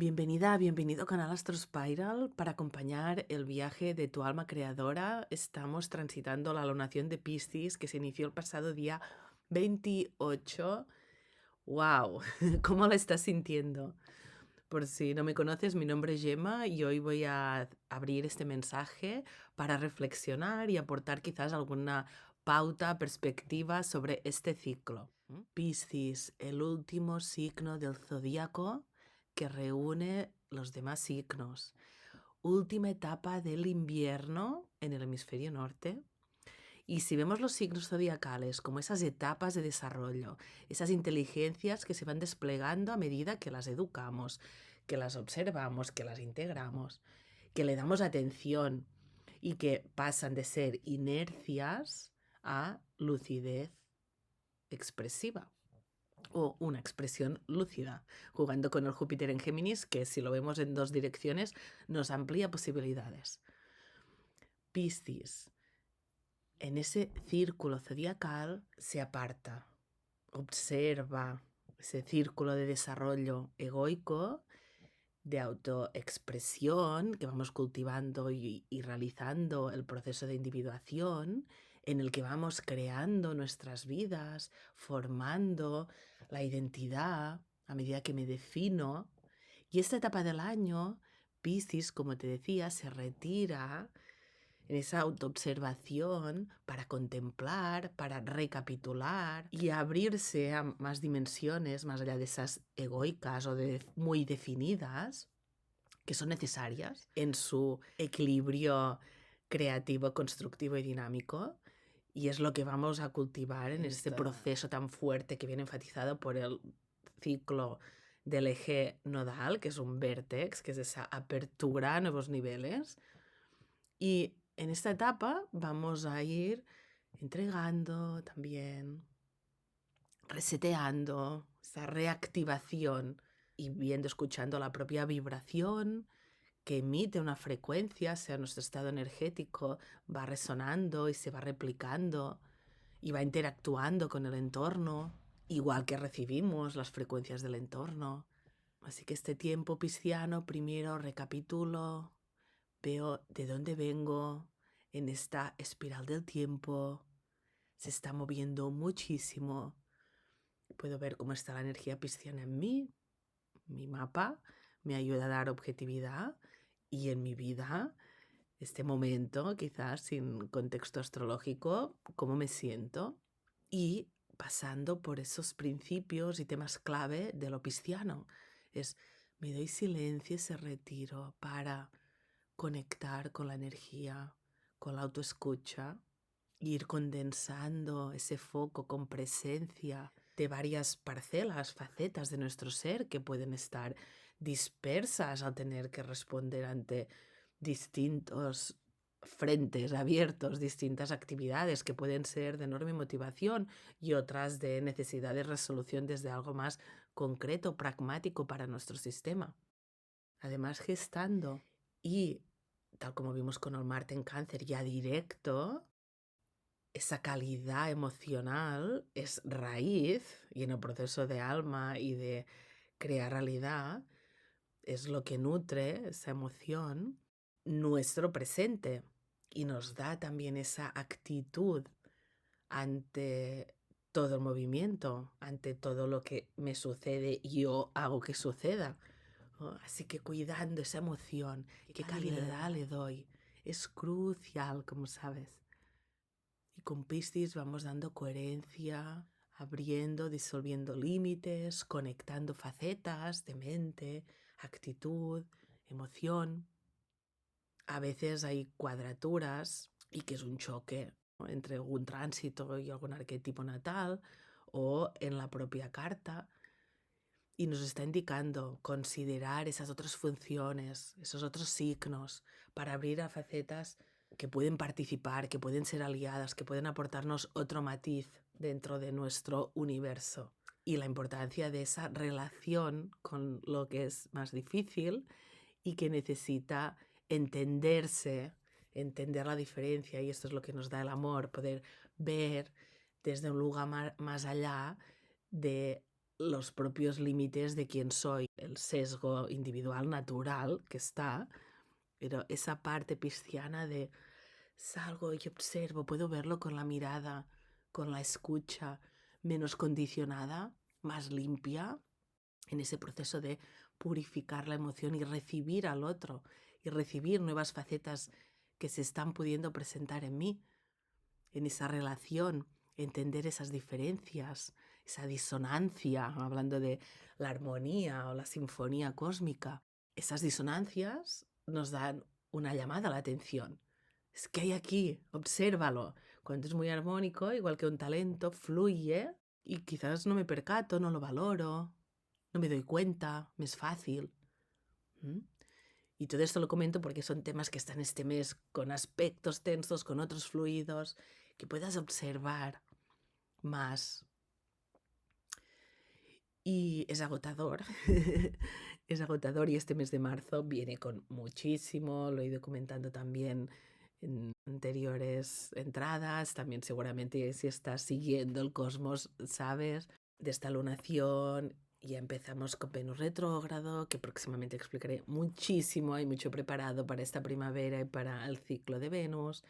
Bienvenida, bienvenido Canal Astro Spiral. Para acompañar el viaje de tu alma creadora, estamos transitando la lunación de Piscis que se inició el pasado día 28. ¡Wow! ¿Cómo la estás sintiendo? Por si no me conoces, mi nombre es Gemma y hoy voy a abrir este mensaje para reflexionar y aportar quizás alguna pauta, perspectiva sobre este ciclo. Piscis, el último signo del zodíaco que reúne los demás signos. Última etapa del invierno en el hemisferio norte. Y si vemos los signos zodiacales como esas etapas de desarrollo, esas inteligencias que se van desplegando a medida que las educamos, que las observamos, que las integramos, que le damos atención y que pasan de ser inercias a lucidez expresiva o una expresión lúcida, jugando con el Júpiter en Géminis, que si lo vemos en dos direcciones nos amplía posibilidades. Piscis, en ese círculo zodiacal se aparta, observa ese círculo de desarrollo egoico, de autoexpresión que vamos cultivando y realizando el proceso de individuación en el que vamos creando nuestras vidas, formando la identidad a medida que me defino. Y esta etapa del año, Piscis, como te decía, se retira en esa autoobservación para contemplar, para recapitular y abrirse a más dimensiones más allá de esas egoicas o muy definidas que son necesarias en su equilibrio creativo, constructivo y dinámico. Y es lo que vamos a cultivar en este proceso tan fuerte que viene enfatizado por el ciclo del eje nodal, que es un vértex, que es esa apertura a nuevos niveles. Y en esta etapa vamos a ir entregando también, reseteando, esa reactivación y viendo, escuchando la propia vibración que emite una frecuencia, sea nuestro estado energético, va resonando y se va replicando y va interactuando con el entorno, igual que recibimos las frecuencias del entorno. Así que este tiempo pisciano, primero recapitulo, veo de dónde vengo en esta espiral del tiempo. Se está moviendo muchísimo. Puedo ver cómo está la energía pisciana en mí. Mi mapa me ayuda a dar objetividad y en mi vida, este momento, quizás sin contexto astrológico, cómo me siento y pasando por esos principios y temas clave de lo pisciano. Me doy silencio, ese retiro para conectar con la energía, con la autoescucha, ir condensando ese foco con presencia de varias parcelas, facetas de nuestro ser que pueden estar dispersas al tener que responder ante distintos frentes abiertos, distintas actividades que pueden ser de enorme motivación y otras de necesidad de resolución desde algo más concreto, pragmático para nuestro sistema. Además, gestando y, tal como vimos con el Marte en Cáncer, ya directo, esa calidad emocional es raíz y en el proceso de alma y de crear realidad es lo que nutre esa emoción, nuestro presente y nos da también esa actitud ante todo el movimiento, ante todo lo que me sucede y yo hago que suceda. Así que cuidando esa emoción, qué calidad le doy, es crucial, como sabes. Y con Piscis vamos dando coherencia, abriendo, disolviendo límites, conectando facetas de mente, actitud, emoción. A veces hay cuadraturas y que es un choque, ¿no?, entre algún tránsito y algún arquetipo natal o en la propia carta. Y nos está indicando considerar esas otras funciones, esos otros signos, para abrir a facetas que pueden participar, que pueden ser aliadas, que pueden aportarnos otro matiz dentro de nuestro universo. Y la importancia de esa relación con lo que es más difícil y que necesita entenderse, entender la diferencia, y esto es lo que nos da el amor, poder ver desde un lugar más allá de los propios límites de quién soy, el sesgo individual natural que está, pero esa parte pisciana de salgo y observo, puedo verlo con la mirada, con la escucha menos condicionada, más limpia, en ese proceso de purificar la emoción y recibir al otro y recibir nuevas facetas que se están pudiendo presentar en mí, en esa relación, entender esas diferencias, esa disonancia, hablando de la armonía o la sinfonía cósmica. Esas disonancias nos dan una llamada a la atención. Es que hay aquí, obsérvalo. Cuando es muy armónico, igual que un talento, fluye y quizás no me percato, no lo valoro, no me doy cuenta, me es fácil. ¿Mm? Y todo esto lo comento porque son temas que están este mes con aspectos tensos, con otros fluidos, que puedas observar más. Y es agotador, es agotador y este mes de marzo viene con muchísimo, lo he ido comentando también en anteriores entradas, también seguramente si estás siguiendo el cosmos sabes de esta lunación. Ya empezamos con Venus retrógrado, que próximamente explicaré muchísimo, hay mucho preparado para esta primavera y para el ciclo de Venus,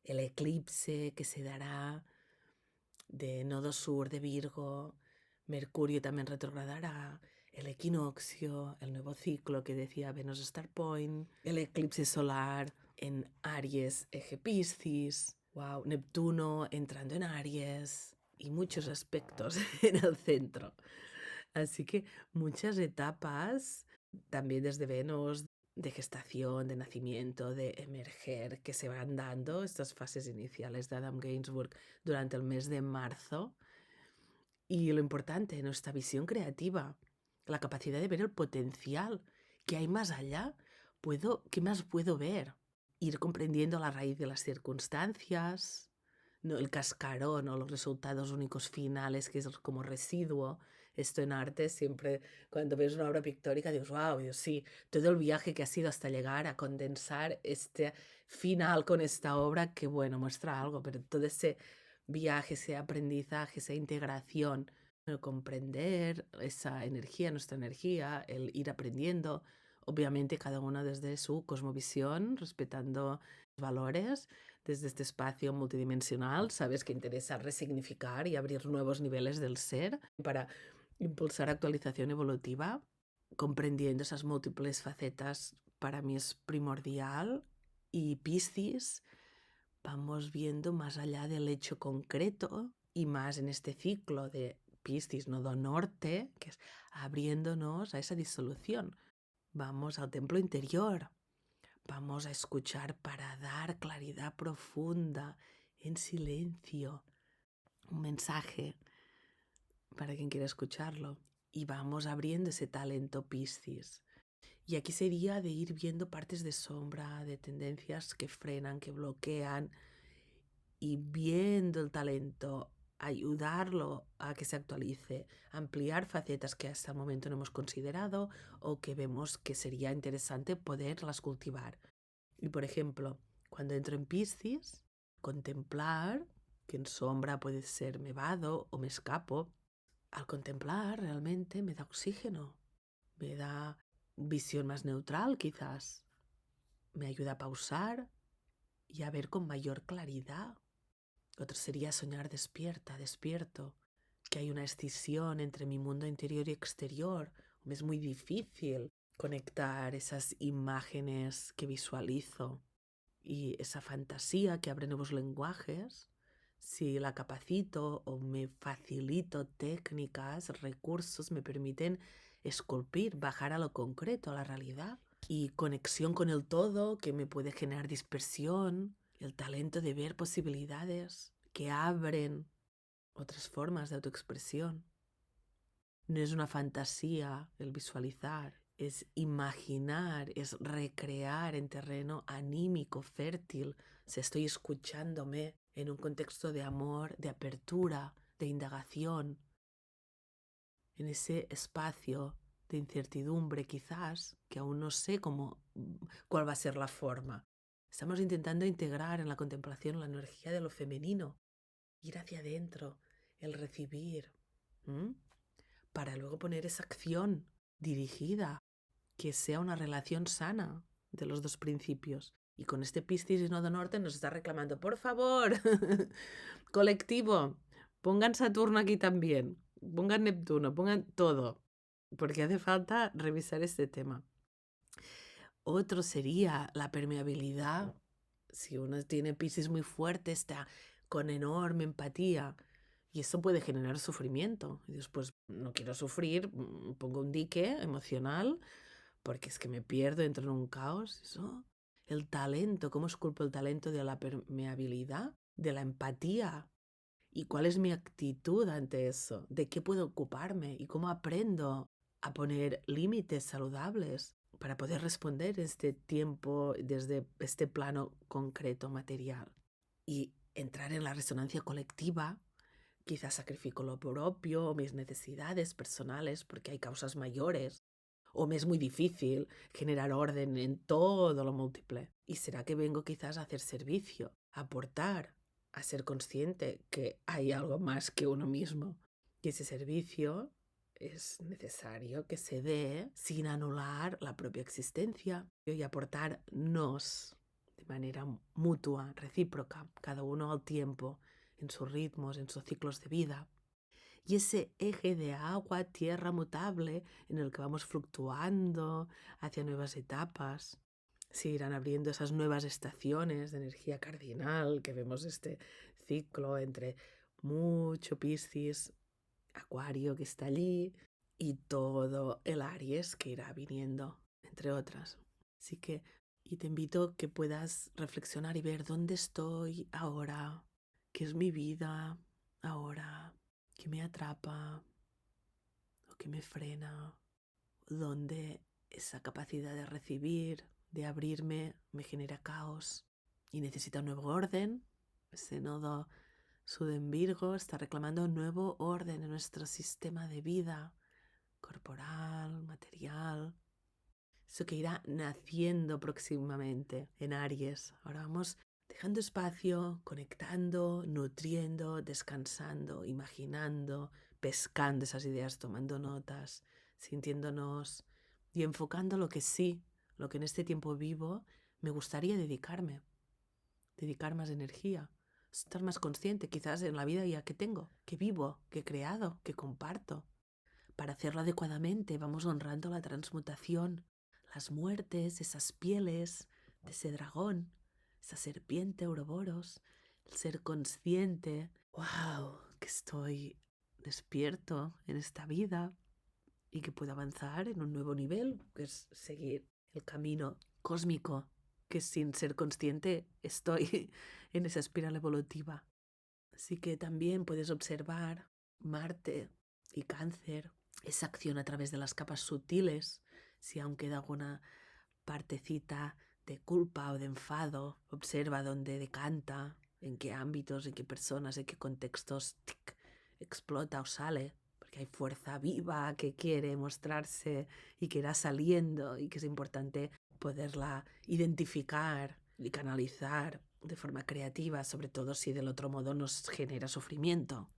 el eclipse que se dará de nodo sur de Virgo, Mercurio también retrogradará, el equinoccio, el nuevo ciclo que decía Venus Star Point, el eclipse solar en Aries, eje Piscis, wow, Neptuno entrando en Aries y muchos aspectos en el centro. Así que muchas etapas, también desde Venus, de gestación, de nacimiento, de emerger, que se van dando estas fases iniciales de Adam Gainsbourg durante el mes de marzo. Y lo importante, nuestra visión creativa, la capacidad de ver el potencial que hay más allá. ¿Qué más puedo ver? Ir comprendiendo la raíz de las circunstancias, no el cascarón o los resultados únicos finales, que es como residuo. Esto en arte siempre, cuando ves una obra pictórica, dices, wow, Dios, sí, todo el viaje que ha sido hasta llegar a condensar este final con esta obra, que bueno, muestra algo, pero todo ese viaje, ese aprendizaje, esa integración, el comprender esa energía, nuestra energía, el ir aprendiendo, obviamente cada uno desde su cosmovisión, respetando valores, desde este espacio multidimensional, sabes que interesa resignificar y abrir nuevos niveles del ser para impulsar actualización evolutiva, comprendiendo esas múltiples facetas, para mí es primordial. Y Piscis, vamos viendo más allá del hecho concreto y más en este ciclo de Piscis, nodo norte, que es abriéndonos a esa disolución. Vamos al templo interior, vamos a escuchar para dar claridad profunda, en silencio, un mensaje para quien quiera escucharlo. Y vamos abriendo ese talento Piscis. Y aquí sería de ir viendo partes de sombra, de tendencias que frenan, que bloquean, y viendo el talento, ayudarlo a que se actualice, ampliar facetas que hasta el momento no hemos considerado o que vemos que sería interesante poderlas cultivar. Y por ejemplo, cuando entro en Piscis, contemplar, que en sombra puede ser me vado o me escapo, al contemplar realmente me da oxígeno, me da visión más neutral quizás, me ayuda a pausar y a ver con mayor claridad. Otro sería soñar despierta, despierto, que hay una escisión entre mi mundo interior y exterior. Me es muy difícil conectar esas imágenes que visualizo y esa fantasía que abre nuevos lenguajes. Si la capacito o me facilito técnicas, recursos, me permiten esculpir, bajar a lo concreto, a la realidad. Y conexión con el todo, que me puede generar dispersión, el talento de ver posibilidades que abren otras formas de autoexpresión. No es una fantasía el visualizar, es imaginar, es recrear en terreno anímico, fértil. Si estoy escuchándome en un contexto de amor, de apertura, de indagación, en ese espacio de incertidumbre quizás, que aún no sé cuál va a ser la forma. Estamos intentando integrar en la contemplación la energía de lo femenino, ir hacia adentro, el recibir, para luego poner esa acción dirigida, que sea una relación sana de los dos principios. Y con este Piscis y Nodo Norte nos está reclamando, por favor, colectivo, pongan Saturno aquí también, pongan Neptuno, pongan todo, porque hace falta revisar este tema. Otro sería la permeabilidad. Si uno tiene Piscis muy fuerte, está con enorme empatía y eso puede generar sufrimiento. Y después, no quiero sufrir, pongo un dique emocional porque es que me pierdo, entro en un caos. Eso, el talento, ¿cómo esculpo el talento de la permeabilidad, de la empatía? ¿Y cuál es mi actitud ante eso? ¿De qué puedo ocuparme? ¿Y cómo aprendo a poner límites saludables para poder responder este tiempo desde este plano concreto, material? Y entrar en la resonancia colectiva, quizás sacrifico lo propio o mis necesidades personales porque hay causas mayores. O me es muy difícil generar orden en todo lo múltiple. ¿Y será que vengo quizás a hacer servicio, a aportar, a ser consciente que hay algo más que uno mismo? Y ese servicio es necesario que se dé sin anular la propia existencia y aportarnos de manera mutua, recíproca, cada uno al tiempo, en sus ritmos, en sus ciclos de vida. Y ese eje de agua, tierra mutable en el que vamos fluctuando hacia nuevas etapas. Se irán abriendo esas nuevas estaciones de energía cardinal que vemos este ciclo entre mucho Piscis, Acuario que está allí y todo el Aries que irá viniendo, entre otras. Así que, y te invito a que puedas reflexionar y ver dónde estoy ahora, qué es mi vida ahora, qué me atrapa o qué me frena, dónde esa capacidad de recibir, de abrirme, me genera caos y necesita un nuevo orden. Ese nodo Sud en Virgo está reclamando un nuevo orden en nuestro sistema de vida corporal, material. Eso que irá naciendo próximamente en Aries. Ahora vamos dejando espacio, conectando, nutriendo, descansando, imaginando, pescando esas ideas, tomando notas, sintiéndonos y enfocando lo que sí, lo que en este tiempo vivo me gustaría dedicarme, dedicar más energía, estar más consciente quizás en la vida ya que tengo, que vivo, que he creado, que comparto. Para hacerlo adecuadamente vamos honrando la transmutación, las muertes, esas pieles de ese dragón, esa serpiente Ouroboros, el ser consciente, wow, que estoy despierto en esta vida y que puedo avanzar en un nuevo nivel, que es seguir el camino cósmico, que sin ser consciente estoy en esa espiral evolutiva. Así que también puedes observar Marte y Cáncer, esa acción a través de las capas sutiles, si aún queda alguna partecita de culpa o de enfado, observa dónde decanta, en qué ámbitos, en qué personas, en qué contextos explota o sale, porque hay fuerza viva que quiere mostrarse y que irá saliendo y que es importante poderla identificar y canalizar de forma creativa, sobre todo si del otro modo nos genera sufrimiento.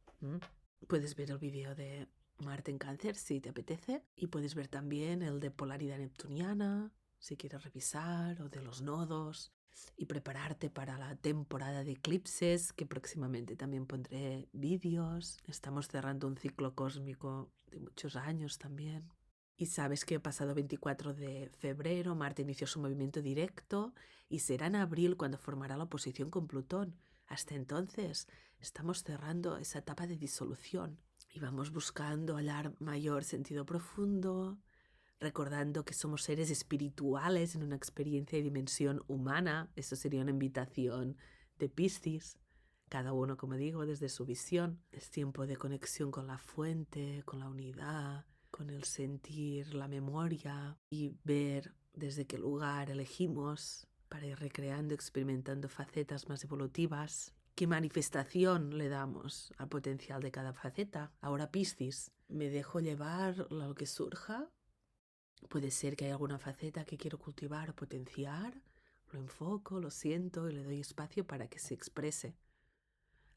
Puedes ver el vídeo de Marte en Cáncer si te apetece y puedes ver también el de polaridad neptuniana si quieres revisar, o de los nodos, y prepararte para la temporada de eclipses, que próximamente también pondré vídeos. Estamos cerrando un ciclo cósmico de muchos años también. Y sabes que el pasado 24 de febrero Marte inició su movimiento directo y será en abril cuando formará la oposición con Plutón. Hasta entonces estamos cerrando esa etapa de disolución y vamos buscando hallar mayor sentido profundo, recordando que somos seres espirituales en una experiencia y dimensión humana. Eso sería una invitación de Piscis, cada uno, como digo, desde su visión. Es tiempo de conexión con la fuente, con la unidad, con el sentir, la memoria y ver desde qué lugar elegimos para ir recreando, experimentando facetas más evolutivas. ¿Qué manifestación le damos al potencial de cada faceta? Ahora Piscis, ¿me dejo llevar lo que surja? Puede ser que haya alguna faceta que quiero cultivar o potenciar, lo enfoco, lo siento y le doy espacio para que se exprese.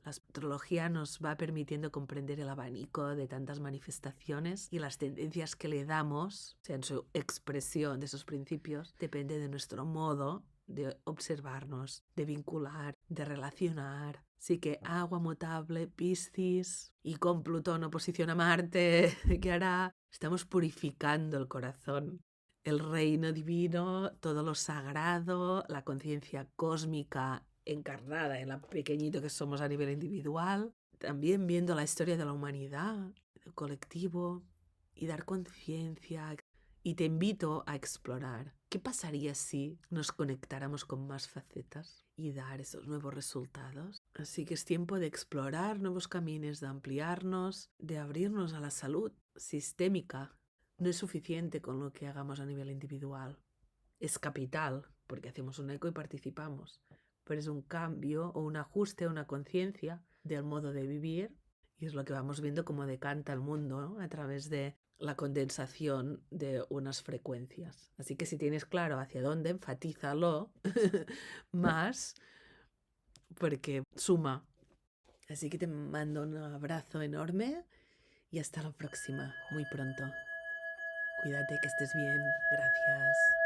La astrología nos va permitiendo comprender el abanico de tantas manifestaciones y las tendencias que le damos, o sea, en su expresión de esos principios, depende de nuestro modo de observarnos, de vincular, de relacionar. Así que agua mutable, Piscis, y con Plutón oposición a Marte, ¿qué hará? Estamos purificando el corazón. El reino divino, todo lo sagrado, la conciencia cósmica encarnada en lo pequeñito que somos a nivel individual, también viendo la historia de la humanidad, del colectivo, y dar conciencia. Y te invito a explorar qué pasaría si nos conectáramos con más facetas y dar esos nuevos resultados. Así que es tiempo de explorar nuevos caminos, de ampliarnos, de abrirnos a la salud sistémica. No es suficiente con lo que hagamos a nivel individual. Es capital, porque hacemos un eco y participamos, pero es un cambio o un ajuste, una conciencia del modo de vivir, y es lo que vamos viendo cómo decanta el mundo, ¿no? A través de la condensación de unas frecuencias. Así que si tienes claro hacia dónde, enfatízalo más, porque suma. Así que te mando un abrazo enorme y hasta la próxima, muy pronto. Cuídate, que estés bien. Gracias.